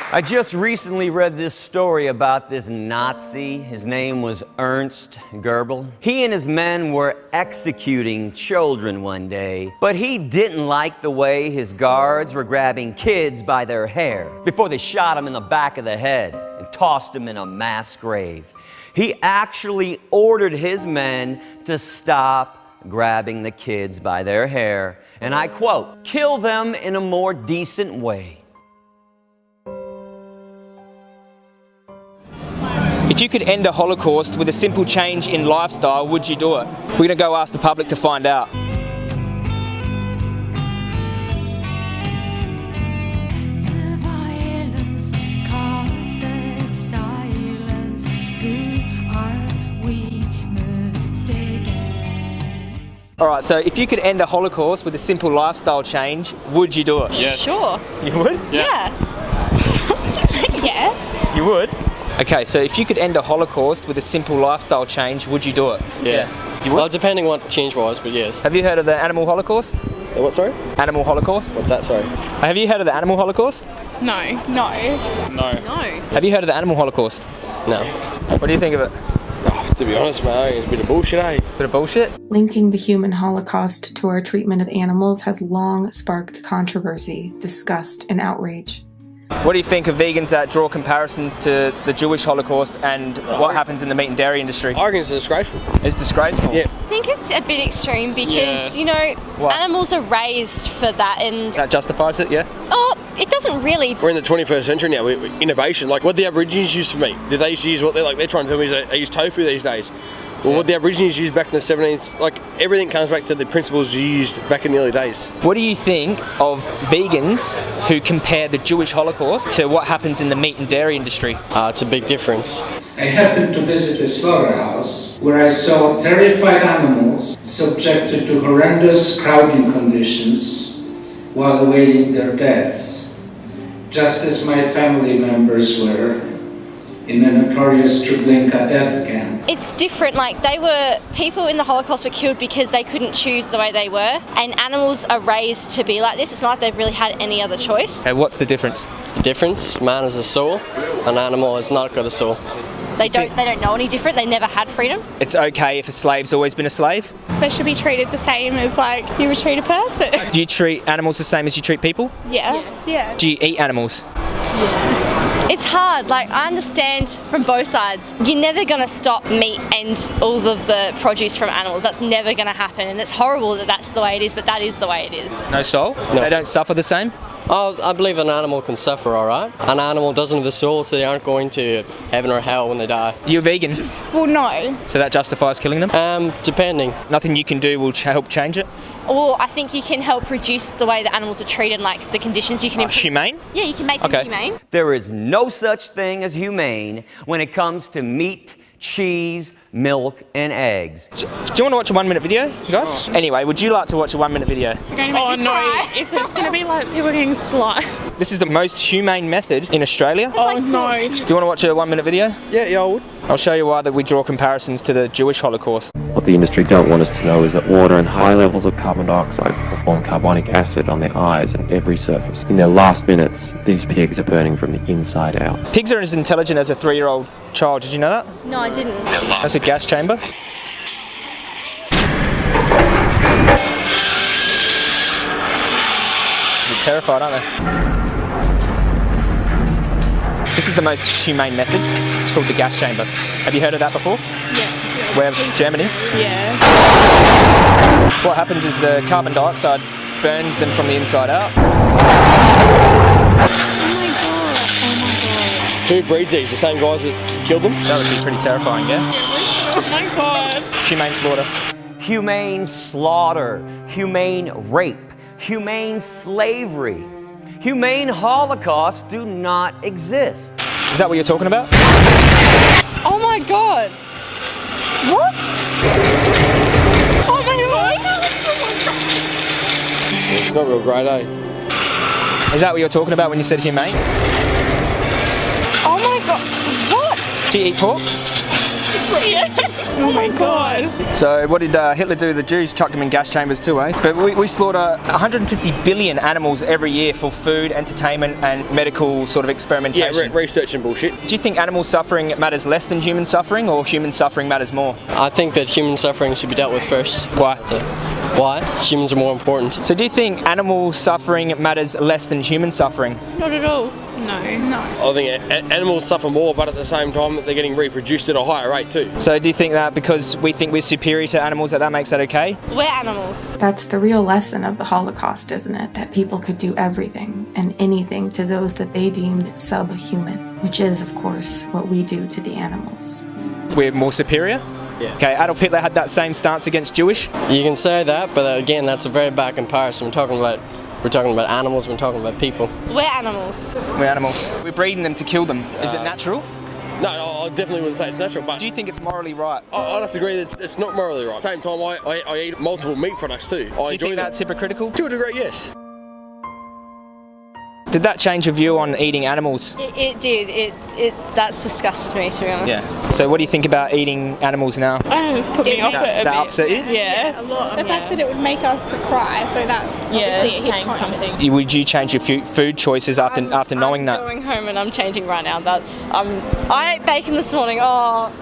I just recently read this story about this Nazi. His name was Ernst Goebbels. He and his men were executing children one day, but he didn't like the way his guards were grabbing kids by their hair before they shot them in the back of the head and tossed them in a mass grave. He actually ordered his men to stop grabbing the kids by their hair, and I quote, "Kill them in a more decent way." If you could end a Holocaust with a simple change in lifestyle, would you do it? We're going to go ask the public to find out. Alright, so if you could end a Holocaust with a simple lifestyle change, would you do it? Yes. Sure. You would? Yeah. Yes. You would? Okay, so if you could end a Holocaust with a simple lifestyle change, would you do it? Yeah. You would? Well, depending what change was, but yes. Have you heard of the animal Holocaust? What, sorry? Animal Holocaust? What's that, sorry? Have you heard of the animal Holocaust? No. No. Have you heard of the animal Holocaust? No. What do you think of it? Oh, to be honest, mate, it's a bit of bullshit, eh? Bit of bullshit? Linking the human Holocaust to our treatment of animals has long sparked controversy, disgust, and outrage. What do you think of vegans that draw comparisons to the Jewish Holocaust and what happens in the meat and dairy industry? I reckon it's disgraceful. It's disgraceful? Yeah. I think it's a bit extreme because, you know, What? animals are raised for that and... That justifies it, yeah? Oh, it doesn't really. We're in the 21st century now, innovation. Like what the Aborigines used to meat. Did they used to use what they're trying to tell me is they use tofu these days. Well, what the Aborigines used back in the 17th, like everything comes back to the principles used back in the early days. What do you think of vegans who compare the Jewish Holocaust to what happens in the meat and dairy industry? It's a big difference. I happened to visit a slaughterhouse where I saw terrified animals subjected to horrendous crowding conditions while awaiting their deaths, just as my family members were in a notorious Treblinka death camp. It's different, like people in the Holocaust were killed because they couldn't choose the way they were, and animals are raised to be like this. It's not like they've really had any other choice. What's the difference? The difference, man has a soul, an animal has not got a soul. They don't know any different, they never had freedom. It's okay if a slave's always been a slave? They should be treated the same as like you would treat a person. Do you treat animals the same as you treat people? Yes. Yeah. Do you eat animals? It's hard, like I understand from both sides. You're never going to stop meat and all of the produce from animals. That's never going to happen, and it's horrible that that's the way it is, but that is the way it is. No soul? No. They don't suffer the same? Oh, I believe an animal can suffer, alright. An animal doesn't have a soul, so they aren't going to heaven or hell when they die. You're vegan, Well, no. so that justifies killing them? Depending. Nothing you can do will help change it? Or I think you can help reduce the way that animals are treated, like the conditions you can improve. Humane? Yeah, you can make them humane. There is no such thing as humane when it comes to meat, cheese, milk, and eggs. Do you want to watch a 1 minute video, you guys? Anyway, would you like to watch a 1 minute video? Oh no, if it's going to be like people getting sliced. This is the most humane method in Australia. Oh no. Do you want to watch a 1 minute video? Yeah, I would. I'll show you why that we draw comparisons to the Jewish Holocaust. What the industry don't want us to know is that water and high levels of carbon dioxide will form carbonic acid on their eyes and every surface. In their last minutes, these pigs are burning from the inside out. Pigs are as intelligent as a 3-year-old child. Did you know that? No, I didn't. That's a gas chamber. They're terrified, aren't they? This is the most humane method. It's called the gas chamber. Have you heard of that before? Yeah. Where? Germany? Yeah. What happens is the carbon dioxide burns them from the inside out. Who breeds these? The same guys that killed them? That would be pretty terrifying, yeah? Oh my god. Humane slaughter. Humane slaughter, humane rape, humane slavery, humane Holocaust do not exist. Is that what you're talking about? Oh my god. What? Oh my god. It's not real great, eh? Is that what you're talking about when you said humane? Oh my god. What? Do you eat pork? Oh my god. So what did Hitler do to the Jews? Chucked them in gas chambers too, eh? But we slaughter 150 billion animals every year for food, entertainment and medical sort of experimentation. Yeah, research and bullshit. Do you think animal suffering matters less than human suffering, or human suffering matters more? I think that human suffering should be dealt with first. Why? Why? Humans are more important. So do you think animal suffering matters less than human suffering? Not at all. No. I think animals suffer more, but at the same time they're getting reproduced at a higher rate too. So do you think that because we think we're superior to animals that makes that okay? We're animals. That's the real lesson of the Holocaust, isn't it? That people could do everything and anything to those that they deemed subhuman, which is, of course, what we do to the animals. We're more superior? Yeah. Okay, Adolf Hitler had that same stance against Jewish? You can say that, but again, that's a very bad comparison. We're talking about animals, we're talking about people. We're animals. We're animals. We're breeding them to kill them. Is it natural? No, I definitely wouldn't say it's natural, but Do you think it's morally right? I'd have to agree that it's not morally right. At the same time, I eat multiple meat products too. Do you think that's hypocritical? To a degree, yes. Did that change your view on eating animals? It did. That's disgusted me, to be honest. Yeah. So what do you think about eating animals now? I don't know, it's put me off it a bit. That upset you? Yeah. The fact that it would make us cry, so that obviously it hits home. something. Would you change your food choices after knowing that? I'm going home and I'm changing right now. I ate bacon this morning. Oh.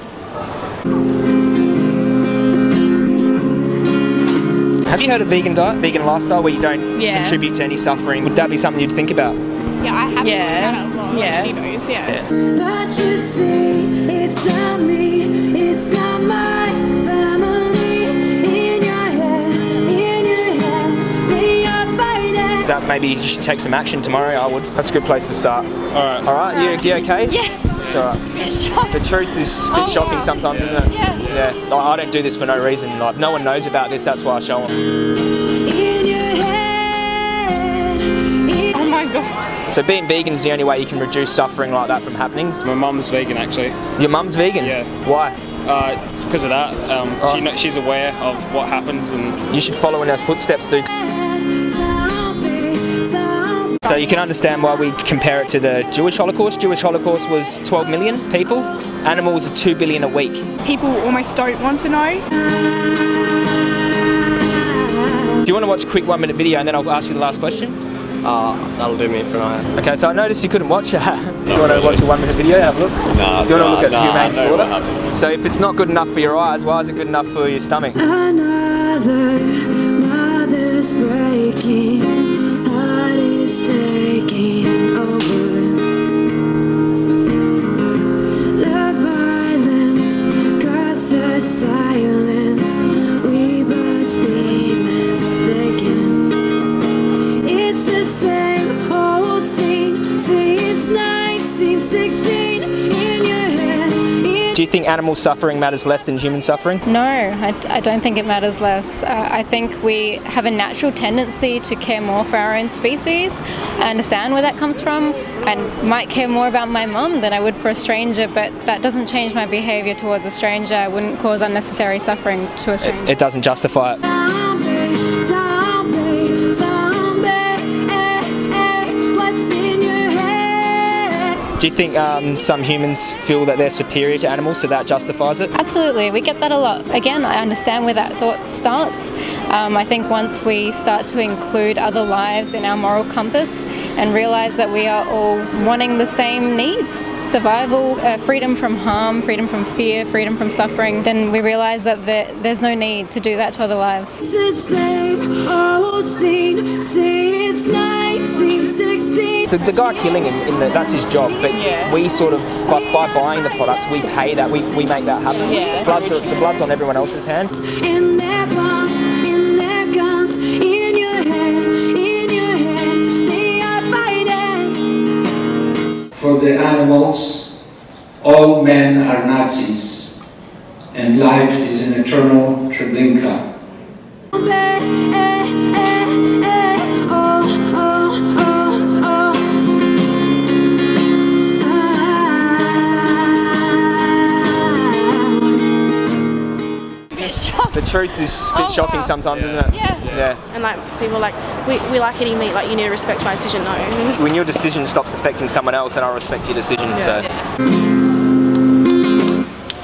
Have you heard of vegan diet, vegan lifestyle, where you don't Yeah. contribute to any suffering? Would that be something you'd think about? Yeah, I have Yeah. a lot. Yeah. She knows, yeah. But you see, it's not me, it's not my family. In your head, they are fighting. That maybe you should take some action tomorrow. I would. That's a good place to start. All right. You okay? Yeah. It's all right. It's a bit shocked. The truth is a bit shocking sometimes, isn't it? Yeah. Yeah. I don't do this for no reason. Like, no one knows about this. That's why I show them. In your head. Oh my god. So being vegan is the only way you can reduce suffering like that from happening. My mum's vegan actually. Your mum's vegan? Yeah. Why? Because of that. She's aware of what happens, and You should follow in her footsteps, dude. So you can understand why we compare it to the Jewish Holocaust. Jewish Holocaust was 12 million people. Animals are 2 billion a week. People almost don't want to know. Do you want to watch a quick 1 minute video and then I'll ask you the last question? That'll do me for now. Okay, so I noticed you couldn't watch that. Do you want to watch a 1 minute video? Have a look. No, Do you want to look at humane slaughter? So if it's not good enough for your eyes, why is it good enough for your stomach? Another mother's breaking. Taking over. The violence causes silence. We must be mistaken. It's the same old scene since 1916 in your head. Do you think animal suffering matters less than human suffering? No, I don't think it matters less. I think we have a natural tendency to care more for our own species. I understand where that comes from. I might care more about my mum than I would for a stranger, but that doesn't change my behaviour towards a stranger. I wouldn't cause unnecessary suffering to a stranger. It doesn't justify it. Do you think some humans feel that they're superior to animals, so that justifies it? Absolutely, we get that a lot. Again, I understand where that thought starts. I think once we start to include other lives in our moral compass and realise that we are all wanting the same needs, survival, freedom from harm, freedom from fear, freedom from suffering, then we realise that there's no need to do that to other lives. The same old scene since 1916. So the guy killing him, that's his job, but we sort of, by buying the products, we pay that, we make that happen. Yeah. The blood's on everyone else's hands. In their bombs, in their guns, in your head, they are fighting. For the animals, all men are Nazis, and life is an eternal Treblinka. The truth is a bit shocking sometimes, isn't it? Yeah. And like people like, we like eating meat, like you need to respect my decision. No. When your decision stops affecting someone else, then I respect your decision. So.